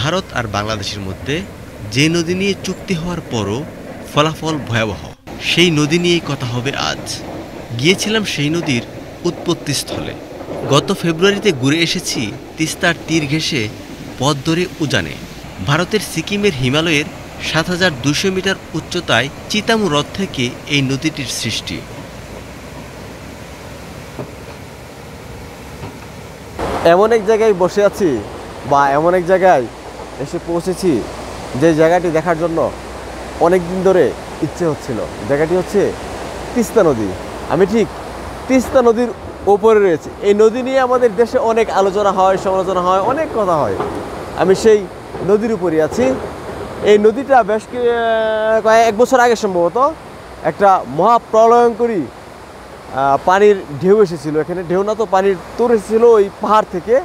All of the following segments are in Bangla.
ভারত আর বাংলাদেশের মধ্যে যে নদী নিয়ে চুক্তি হওয়ার পরও ফলাফল ভয়াবহ, সেই নদী নিয়েই কথা হবে আজ। গিয়েছিলাম সেই নদীর উৎপত্তিস্থলে। গত ফেব্রুয়ারিতে ঘুরে এসেছি তিস্তার তীর ঘেঁষে পথ ধরে উজানে। ভারতের সিকিমের হিমালয়ের ৭,২০০ মিটার উচ্চতায় চিতামু হ্রদ থেকে এই নদীটির সৃষ্টি। এমন এক জায়গায় বসে আছি বা এমন এক জায়গায় এসে পৌঁছেছি যে জায়গাটি দেখার জন্য অনেক দিন ধরে ইচ্ছে হচ্ছিল। জায়গাটি হচ্ছে তিস্তা নদী। আমি ঠিক তিস্তা নদীর ওপরে রয়েছে। এই নদী নিয়ে আমাদের দেশে অনেক আলোচনা হয়, সমালোচনা হয়, অনেক কথা হয়। আমি সেই নদীর উপরই আছি। এই নদীটা বেশ কয়েক বছর আগে সম্ভবত একটা মহাপ্রলয়ঙ্করী পানির ঢেউ এসেছিল এখানে। ঢেউ না তো, পানির তোর এসেছিল ওই পাহাড় থেকে,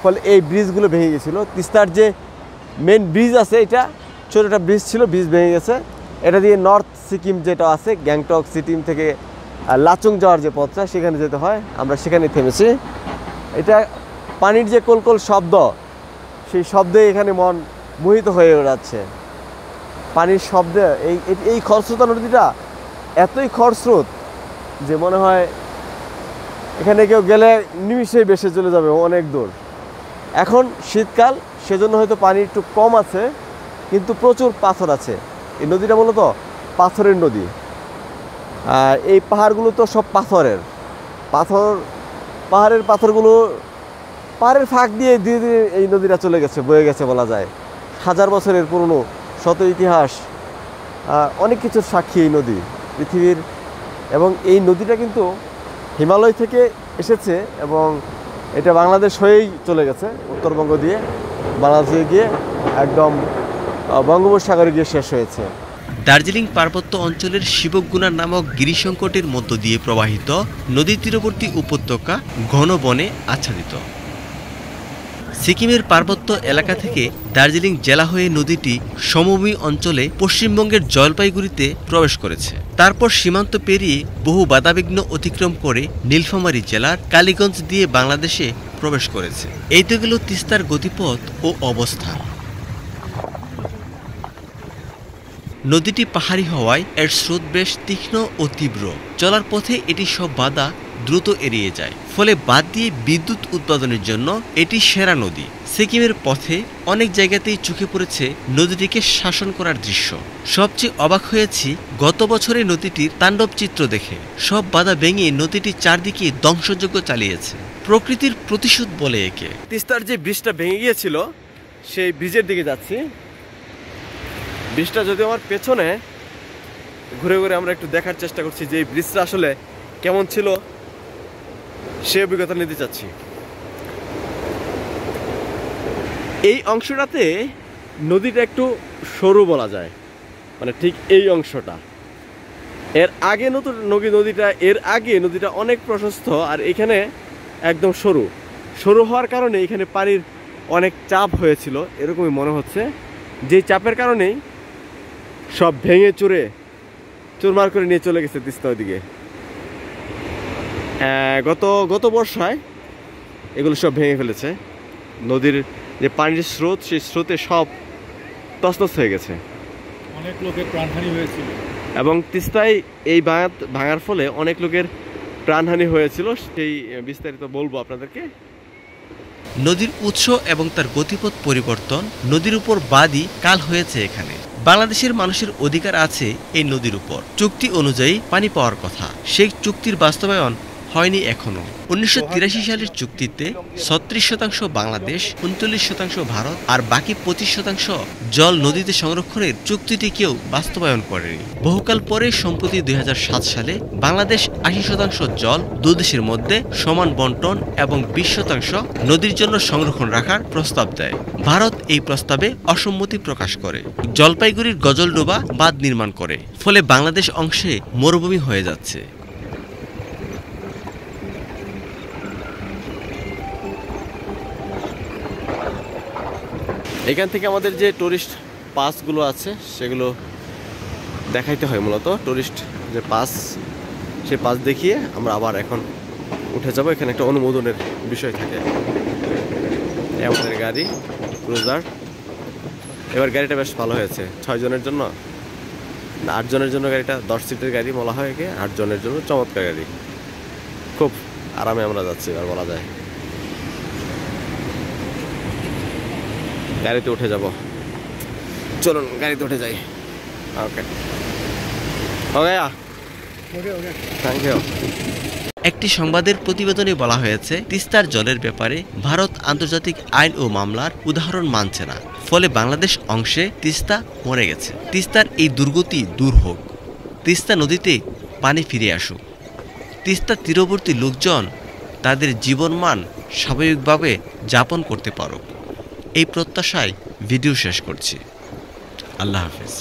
ফলে এই ব্রিজগুলো ভেঙে গেছিলো। তিস্তার যে মেন ব্রিজ আছে, এটা ছোটো একটা ব্রিজ ছিল, ব্রিজ ভেঙে গেছে। এটা দিয়ে নর্থ সিকিম যেটা আছে, গ্যাংটক সিকিম থেকে লাচুং যাওয়ার যে পথটা, সেখানে যেতে হয়। আমরা সেখানে থেমেছি। এটা পানির যে কলকল শব্দ, সেই শব্দে এখানে মন মোহিত হয়ে যাচ্ছে। পানির শব্দে এই খরস্রোতা নদীটা এতই খরস্রোত যে মনে হয় এখানে কেউ গেলে নিমিষেই ভেসে চলে যাবে অনেক দূর। এখন শীতকাল, সেজন্য হয়তো পানি একটু কম আছে, কিন্তু প্রচুর পাথর আছে। এই নদীটা মূলত পাথরের নদী। আর এই পাহাড়গুলো তো সব পাথরের পাহাড়ের পাথরগুলো পাহাড়ের ফাঁক দিয়ে ধীরে ধীরে এই নদীটা চলে গেছে, বয়ে গেছে বলা যায়। 1000 বছরের পুরনো শত ইতিহাস, অনেক কিছুর সাক্ষী এই নদী পৃথিবীর। এবং এই নদীটা কিন্তু হিমালয় থেকে এসেছে এবং এটা বাংলাদেশ হয়েই চলে গেছে, উত্তরবঙ্গ দিয়ে বাংলাদেশে গিয়ে একদম বঙ্গোপসাগরে গিয়ে শেষ হয়েছে। দার্জিলিং পার্বত্য অঞ্চলের শিবগুনা নামক গিরিসংকটের মধ্য দিয়ে প্রবাহিত নদী তীরবর্তী উপত্যকা ঘন বনে আচ্ছাদিত। সিকিমের পার্বত্য এলাকা থেকে দার্জিলিং জেলা হয়ে নদীটি সমভূমি অঞ্চলে পশ্চিমবঙ্গের জলপাইগুড়িতে প্রবেশ করেছে। তারপর সীমান্ত পেরিয়ে বহু বাধাবিঘ্ন অতিক্রম করে নীলফামারী জেলার কালীগঞ্জ দিয়ে বাংলাদেশে প্রবেশ করেছে। এই তো গেল তিস্তার গতিপথ ও অবস্থান। নদীটি পাহাড়ি হওয়ায় এর স্রোত বেশ তীক্ষ্ণ ও তীব্র। চলার পথে এটি সব বাধা দ্রুত এড়িয়ে যায়, ফলে বাদ দিয়ে বিদ্যুৎ উৎপাদনের জন্য এটি সেরা নদী। সিকিমের পথে অনেক জায়গাতেই চোখে পড়েছে নদীটিকে শাসন করার দৃশ্য। সবচেয়ে অবাক হয়েছি গত বছরে নদীটির তাণ্ডব চিত্র দেখে। সব বাধা ভেঙে নদীটি চারদিকে ধ্বংসযজ্ঞ চালিয়েছে। প্রকৃতির প্রতিশোধ বলে একে। তিস্তার যে ব্রিজটা ভেঙে গিয়েছিল, সেই ব্রিজের দিকে যাচ্ছি। ব্রিজটা যদি আমার পেছনে, ঘুরে ঘুরে আমরা একটু দেখার চেষ্টা করছি যে এই ব্রিজটা আসলে কেমন ছিল, সে অভিজ্ঞতা নিতে চাচ্ছি। এই অংশটাতে নদীটা একটু সরু বলা যায়, মানে ঠিক এই অংশটা। এর আগে নদীটা অনেক প্রশস্ত, আর এখানে একদম সরু হওয়ার কারণে এখানে পানির অনেক চাপ হয়েছিল, এরকমই মনে হচ্ছে। যেই চাপের কারণেই সব ভেঙে চুরমার করে নিয়ে চলে গেছে তিস্তা ওইদিকে। গত বর্ষায় এগুলো সব ভেঙে ফেলেছে। নদীর যে পানির স্রোত, সেই স্রোতে সব তছনছ হয়ে গেছে। অনেক লোকের প্রাণহানি হয়েছিল এবং তিস্তায় এই ভাঙার ফলে অনেক লোকের প্রাণহানি হয়েছিল। সেই বিস্তারিত বলবো আপনাদেরকে। নদীর উৎস এবং তার গতিপথ পরিবর্তন, নদীর উপর বাদী কাল হয়েছে এখানে। বাংলাদেশের মানুষের অধিকার আছে এই নদীর উপর। চুক্তি অনুযায়ী পানি পাওয়ার কথা, সেই চুক্তির বাস্তবায়ন হয়নি এখনো। 1983 সালের চুক্তিতে 36% বাংলাদেশ, 39% ভারত আর বাকি 25% জল নদীতে সংরক্ষণের চুক্তিটি কেউ বাস্তবায়ন করেনি। বহুকাল পরে সম্প্রতি 2007 সালে বাংলাদেশ 80% জল দুদেশের মধ্যে সমান বন্টন এবং 20% নদীর জন্য সংরক্ষণ রাখার প্রস্তাব দেয়। ভারত এই প্রস্তাবে অসম্মতি প্রকাশ করে জলপাইগুড়ির গজলডোবা বাঁধ নির্মাণ করে, ফলে বাংলাদেশ অংশে মরুভূমি হয়ে যাচ্ছে। এখান থেকে আমাদের যে টুরিস্ট পাসগুলো আছে সেগুলো দেখাইতে হয়। মূলত টুরিস্ট যে পাস, সেই পাস দেখিয়ে আমরা আবার এখন উঠে যাব। এখানে একটা অনুমোদনের বিষয় থাকে। আমাদের গাড়ি ক্রুজার এবার গাড়িটা বেশ ভালো হয়েছে 6 জনের জন্য না 8 জনের জন্য গাড়িটা 10 সিটের গাড়ি বলা হয় একে 8 জনের জন্য চমৎকার গাড়ি খুব আরামে আমরা যাচ্ছি এবার বলা যায় গাড়িতে উঠে যাব চলুন গাড়িতে উঠে যাই ওকে ওকে থ্যাংক ইউ একটি সংবাদের প্রতিবেদনে বলা হয়েছে তিস্তার জলের ব্যাপারে ভারত আন্তর্জাতিক আইন ও মামলার উদাহরণ মানছে না ফলে বাংলাদেশ অংশে তিস্তা মরে গেছে তিস্তার এই দুর্গতি দূর হোক তিস্তা নদীতে পানি ফিরে আসুক তিস্তা তীরবর্তী লোকজন তাদের জীবনমান স্বাভাবিকভাবে যাপন করতে পারুক এই প্রত্যাশায় ভিডিও শেষ করছি আল্লাহ হাফেজ